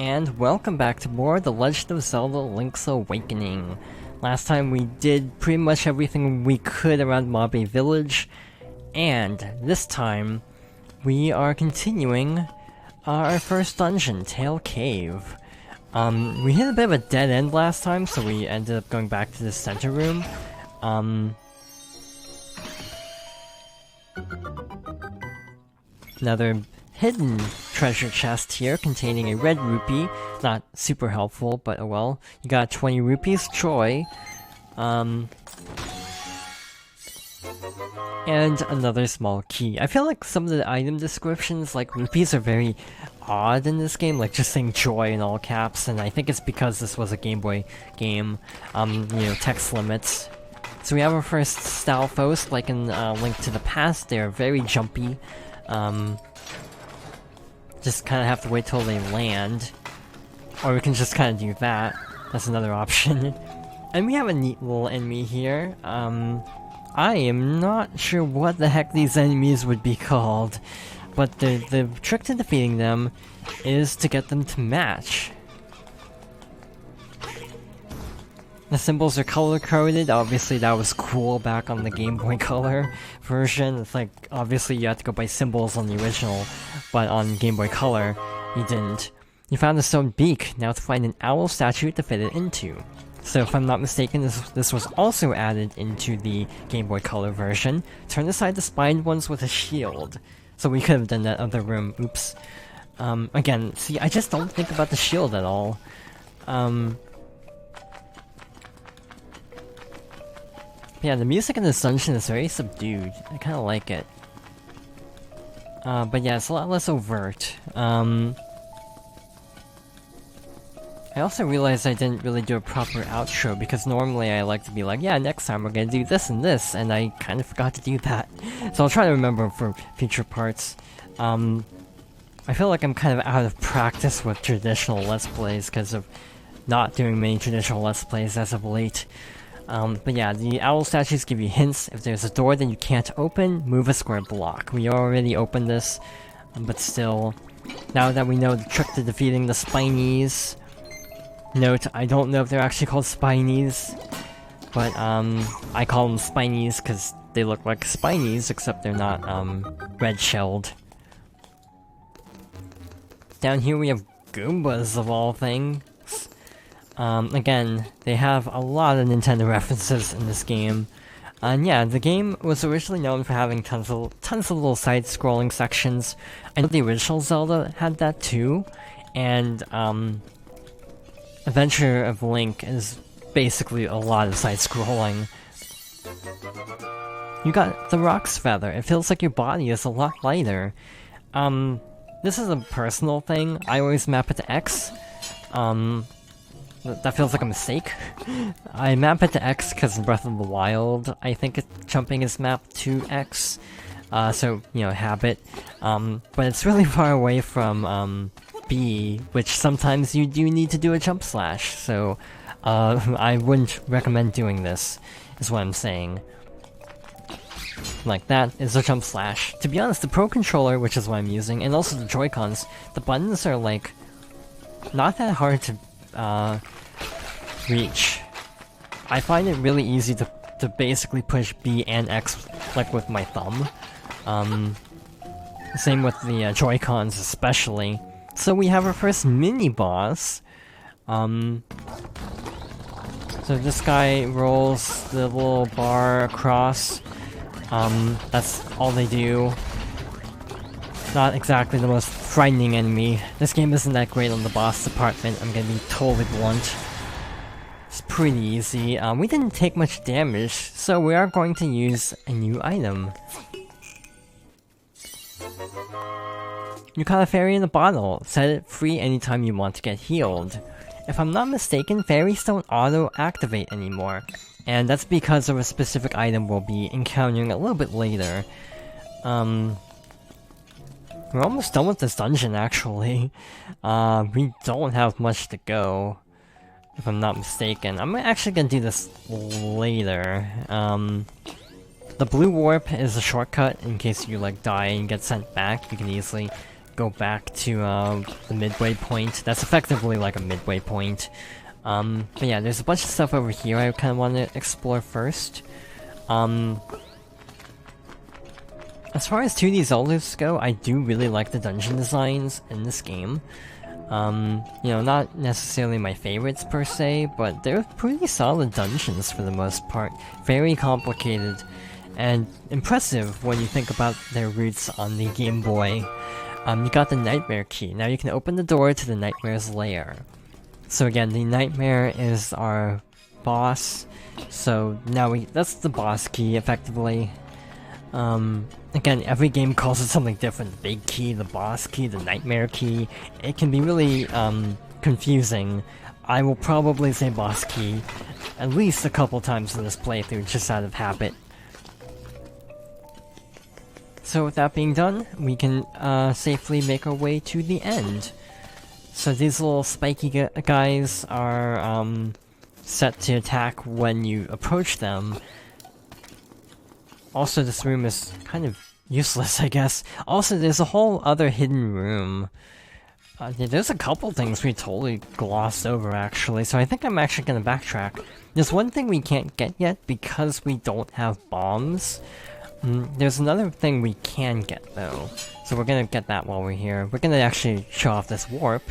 And welcome back to more The Legend of Zelda Link's Awakening. Last time we did pretty much everything we could around Mabe Village, and this time we are continuing our first dungeon, Tail Cave. We hit a bit of a dead end last time, so we ended up going back to the center room. Another hidden treasure chest here containing a red rupee. Not super helpful, but oh well. You got 20 rupees, Troy. And another small key. I feel like some of the item descriptions, like rupees, are very odd in this game, like just saying joy in all caps, and I think it's because this was a Game Boy game, text limits. So we have our first Stalfos, like in Link to the Past. They're very jumpy. Just kind of have to wait till they land. Or we can just kind of do that. That's another option. And we have a neat little enemy here. I am not sure what the heck these enemies would be called. But the trick to defeating them is to get them to match. The symbols are color-coded. Obviously that was cool back on the Game Boy Color version. It's like, obviously you had to go by symbols on the original, but on Game Boy Color, you didn't. You found a stone beak, now to find an owl statue to fit it into. So if I'm not mistaken, this was also added into the Game Boy Color version. Turn aside the spined ones with a shield. So we could have done that other room, oops. Again, see, I just don't think about the shield at all. Yeah, the music in this dungeon is very subdued. I kinda like it. But yeah, it's a lot less overt. I also realized I didn't really do a proper outro, because normally I like to be like, yeah, next time we're gonna do this and this, and I kind of forgot to do that. So I'll try to remember for future parts. I feel like I'm kind of out of practice with traditional Let's Plays, because of not doing many traditional Let's Plays as of late. But yeah, the owl statues give you hints. If there's a door that you can't open, move a square block. We already opened this, but still. Now that we know the trick to defeating the Spinies... Note, I don't know if they're actually called Spinies, but I call them Spinies because they look like Spinies, except they're not red-shelled. Down here we have Goombas of all things. Again, they have a lot of Nintendo references in this game. And yeah, the game was originally known for having tons of little side-scrolling sections. I know the original Zelda had that too, and Adventure of Link is basically a lot of side-scrolling. You got the Rock's Feather. It feels like your body is a lot lighter. This is a personal thing. I always map it to X. That feels like a mistake. I map it to X because in Breath of the Wild, I think jumping is mapped to X. So, habit. But it's really far away from, B, which sometimes you do need to do a jump slash. So, I wouldn't recommend doing this, is what I'm saying. Like, that is a jump slash. To be honest, the Pro Controller, which is what I'm using, and also the Joy-Cons, the buttons are, like, not that hard to reach. I find it really easy to basically push B and X, like with my thumb. Same with the Joy-Cons especially. So we have our first mini-boss. So this guy rolls the little bar across. That's all they do. Not exactly the most frightening enemy. This game isn't that great on the boss department, I'm gonna be totally blunt. It's pretty easy. We didn't take much damage, so we are going to use a new item. You caught a fairy in a bottle. Set it free anytime you want to get healed. If I'm not mistaken, fairies don't auto-activate anymore, and that's because of a specific item we'll be encountering a little bit later. We're almost done with this dungeon, actually. We don't have much to go, if I'm not mistaken. I'm actually gonna do this later. The blue warp is a shortcut in case you, like, die and get sent back. You can easily go back to the midway point. That's effectively like a midway point. But yeah, there's a bunch of stuff over here I kind of want to explore first. As far as 2D Zeldas go, I do really like the dungeon designs in this game. You know, not necessarily my favorites per se, but they're pretty solid dungeons for the most part. Very complicated, and impressive when you think about their roots on the Game Boy. You got the Nightmare Key. Now you can open the door to the Nightmare's lair. So again, the Nightmare is our boss, so now that's the boss key, effectively. Again, every game calls it something different. The big key, the boss key, the nightmare key. It can be really, confusing. I will probably say boss key at least a couple times in this playthrough, just out of habit. So with that being done, we can, safely make our way to the end. So these little spiky guys are, set to attack when you approach them. Also, this room is kind of useless, I guess. Also, there's a whole other hidden room. There's a couple things we totally glossed over, actually, so I think I'm actually gonna backtrack. There's one thing we can't get yet because we don't have bombs. There's another thing we can get, though. So we're gonna get that while we're here. We're gonna actually show off this warp.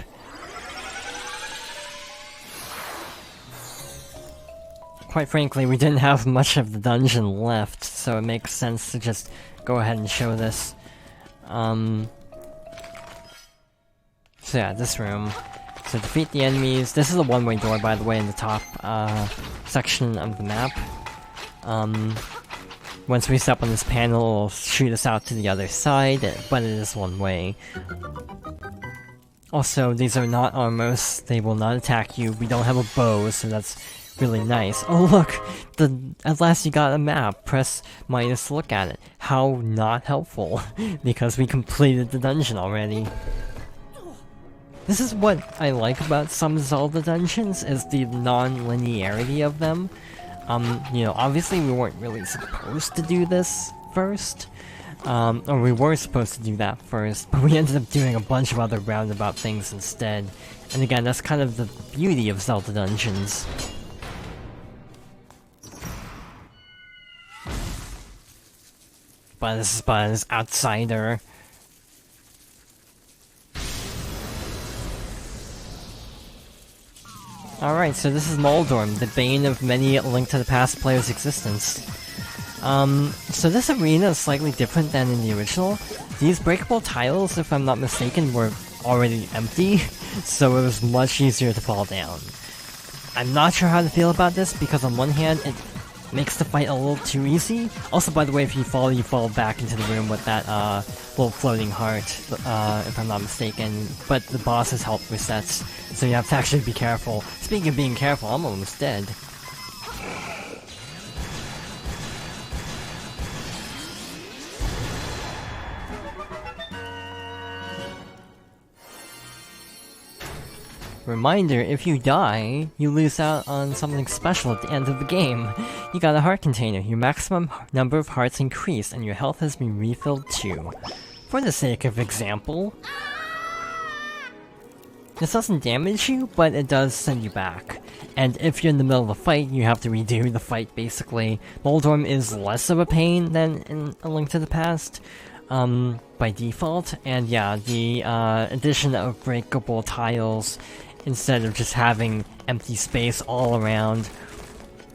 Quite frankly, we didn't have much of the dungeon left, so it makes sense to just go ahead and show this. So yeah, this room. So defeat the enemies. This is a one-way door, by the way, in the top section of the map. Once we step on this panel, it'll shoot us out to the other side, but it is one way. Also, these are not armors. They will not attack you. We don't have a bow, so that's really nice. Oh look! At last you got a map. Press minus to look at it. How not helpful, because we completed the dungeon already. This is what I like about some Zelda dungeons, is the non-linearity of them. You know, obviously we weren't really supposed to do this first. Or we were supposed to do that first, but we ended up doing a bunch of other roundabout things instead. And again, that's kind of the beauty of Zelda dungeons. Buzz, buzz, outsider. Alright, so this is Moldorm, the bane of many Link to the Past players' existence. So this arena is slightly different than in the original. These breakable tiles, if I'm not mistaken, were already empty, so it was much easier to fall down. I'm not sure how to feel about this, because on one hand, it makes the fight a little too easy. Also, by the way, if you fall back into the room with that, little floating heart, if I'm not mistaken. But the boss's health resets, so you have to actually be careful. Speaking of being careful, I'm almost dead. Reminder, if you die, you lose out on something special at the end of the game. You got a heart container. Your maximum number of hearts increased, and your health has been refilled too. For the sake of example, this doesn't damage you, but it does send you back. And if you're in the middle of a fight, you have to redo the fight, basically. Moldorm is less of a pain than in A Link to the Past, by default. And yeah, the addition of breakable tiles instead of just having empty space all around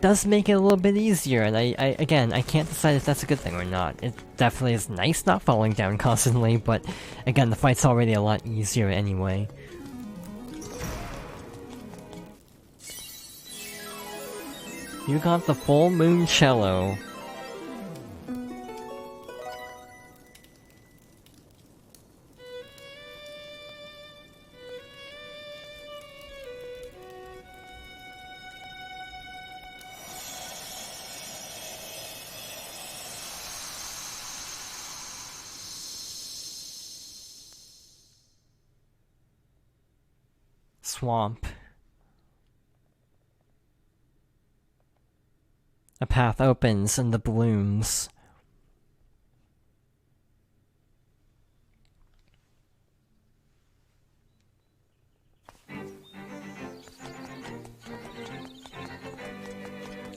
does make it a little bit easier, and I can't decide if that's a good thing or not. It definitely is nice not falling down constantly, but again, the fight's already a lot easier anyway. You got the Full Moon Cello. Swamp. A path opens in the blooms.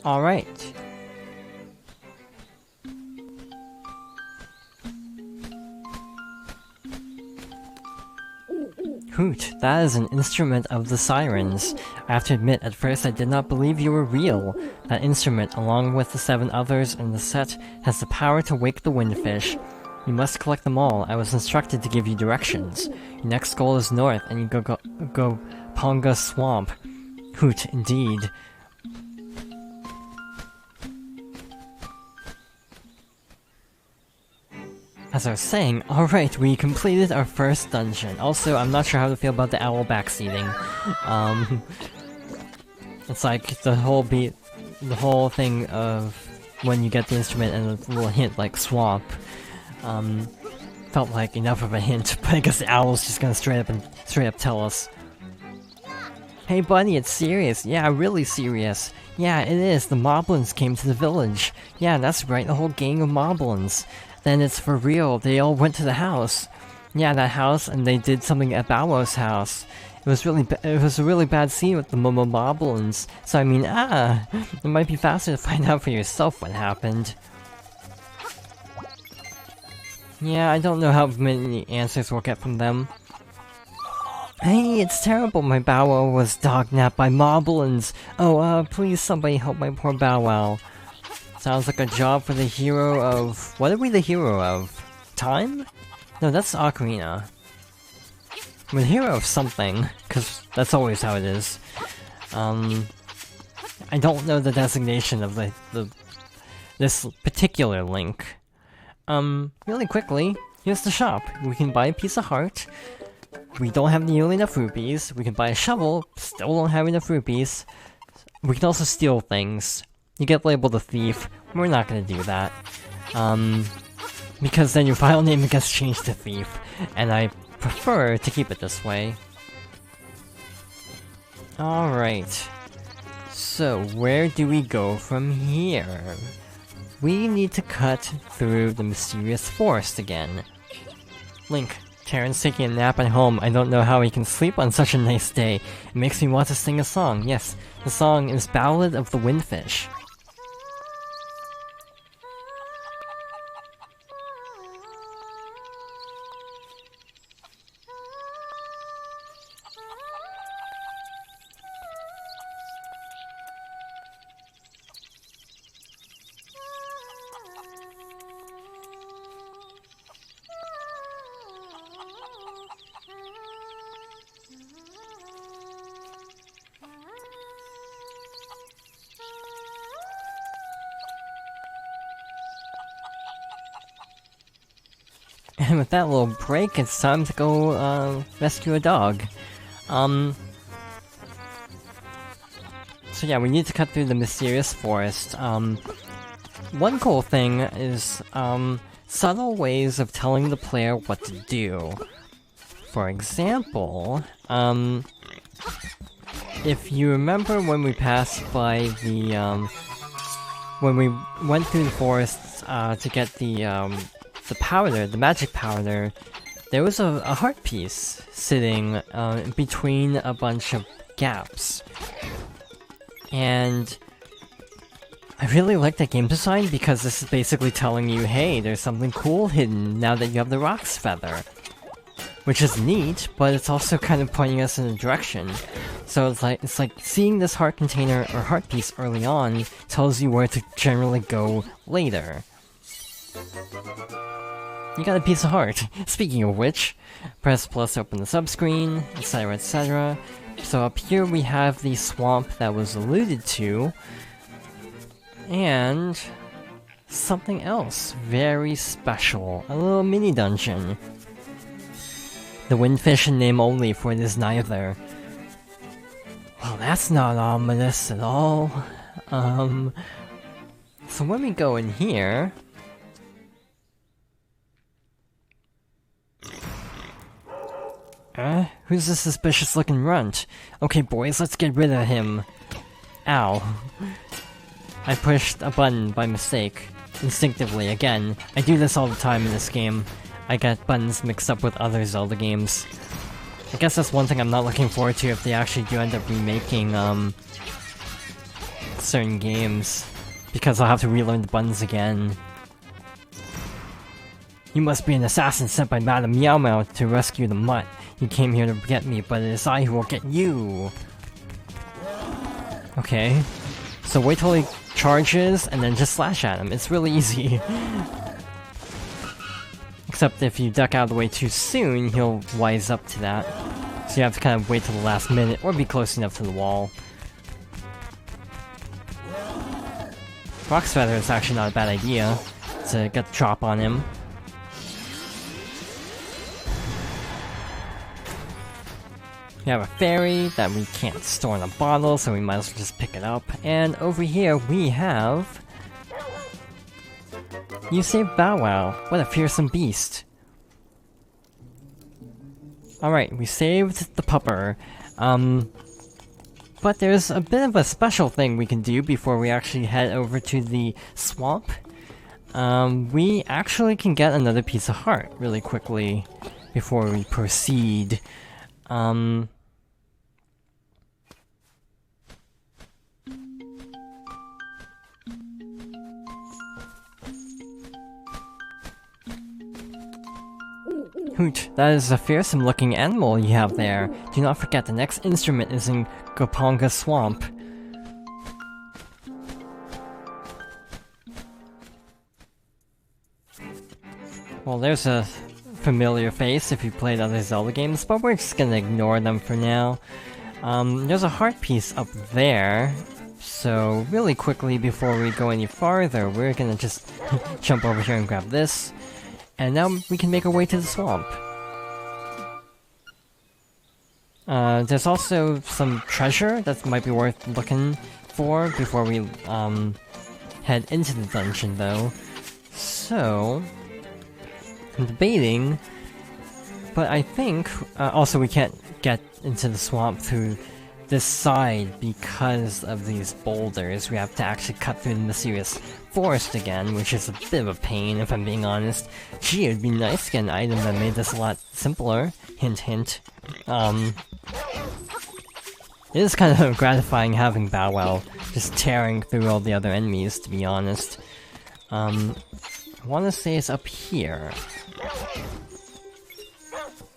Alright. Hoot, that is an instrument of the Sirens. I have to admit, at first I did not believe you were real. That instrument, along with the 7 others in the set, has the power to wake the windfish. You must collect them all. I was instructed to give you directions. Your next goal is north, and you go Ponga Swamp. Hoot, indeed. As I was saying, alright, we completed our first dungeon. Also, I'm not sure how to feel about the owl backseating. It's like the whole thing of when you get the instrument and a little hint like swamp. Felt like enough of a hint, but I guess the owl's just gonna straight up tell us. Hey buddy, it's serious. Yeah, really serious. Yeah, it is. The moblins came to the village. Yeah, that's right, the whole gang of moblins. Then it's for real, they all went to the house. Yeah, that house, and they did something at Bowwow's house. It was a really bad scene with the moblins. So I mean, it might be faster to find out for yourself what happened. Yeah, I don't know how many answers we'll get from them. Hey, it's terrible, my Bow Wow was dog-napped by moblins. Oh, please somebody help my poor Bow Wow. Sounds like a job for the hero of... What are we the hero of? Time? No, that's Ocarina. We're the hero of something, because that's always how it is. I don't know the designation of this particular Link. Really quickly, here's the shop. We can buy a piece of heart. We don't have nearly enough rupees. We can buy a shovel, still don't have enough rupees. We can also steal things. You get labeled a thief. We're not gonna do that. Because then your file name gets changed to thief, and I prefer to keep it this way. Alright. So, where do we go from here? We need to cut through the mysterious forest again. Link, Terran's taking a nap at home. I don't know how he can sleep on such a nice day. It makes me want to sing a song. Yes, the song is Ballad of the Windfish. And with that little break, it's time to go, rescue a dog. So yeah, we need to cut through the mysterious forest. One cool thing is, subtle ways of telling the player what to do. For example, if you remember when we passed by the, when we went through the forest, to get the powder, the magic powder, there was a heart piece sitting between a bunch of gaps. And I really like that game design because this is basically telling you, hey, there's something cool hidden now that you have the Rock's Feather. Which is neat, but it's also kind of pointing us in a direction. So it's like seeing this heart container or heart piece early on tells you where to generally go later. You got a piece of heart. Speaking of which, press plus to open the subscreen, etc, etc. So up here we have the swamp that was alluded to, and something else very special, a little mini dungeon. The windfish in name only, for it is neither. Well, that's not ominous at all. So when we go in here... Who's this suspicious looking runt? Okay boys, let's get rid of him. Ow. I pushed a button by mistake. Instinctively, again. I do this all the time in this game. I get buttons mixed up with other Zelda games. I guess that's one thing I'm not looking forward to if they actually do end up remaking, certain games, because I'll have to relearn the buttons again. You must be an assassin sent by Madame Meow Meow to rescue the mutt. You came here to get me, but it is I who will get you. Okay. So wait till he charges, and then just slash at him. It's really easy. Except if you duck out of the way too soon, he'll wise up to that. So you have to kind of wait till the last minute, or be close enough to the wall. Rock's Feather is actually not a bad idea to get the drop on him. We have a fairy that we can't store in a bottle, so we might as well just pick it up. And over here we have... You saved Bow Wow. What a fearsome beast. Alright, we saved the pupper. But there's a bit of a special thing we can do before we actually head over to the swamp. We actually can get another piece of heart really quickly before we proceed. Hoot, that is a fearsome looking animal you have there. Do not forget the next instrument is in Goponga Swamp. Well, there's a familiar face if you played other Zelda games, but we're just gonna ignore them for now. There's a heart piece up there, so really quickly before we go any farther, we're gonna just jump over here and grab this. And now we can make our way to the swamp. There's also some treasure that might be worth looking for before we head into the dungeon though. So, I'm debating, but I think also we can't get into the swamp through this side because of these boulders. We have to actually cut through the mysterious forest again, which is a bit of a pain if I'm being honest. Gee, it'd be nice to get an item that made this a lot simpler. Hint hint. It is kind of gratifying having Bow Wow just tearing through all the other enemies, to be honest. I wanna say it's up here.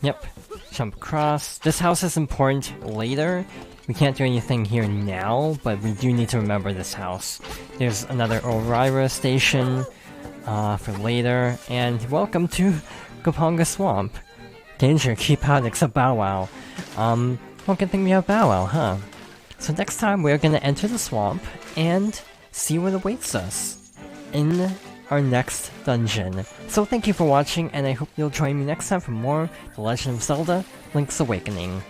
Yep. Jump across. This house is important later. We can't do anything here now, but we do need to remember this house. There's another Orira station for later, and welcome to Goponga Swamp. Danger, keep out except Bow Wow. Well, good thing we have Bow Wow, huh? So next time we're gonna enter the swamp and see what awaits us in our next dungeon. So thank you for watching, and I hope you'll join me next time for more The Legend of Zelda: Link's Awakening.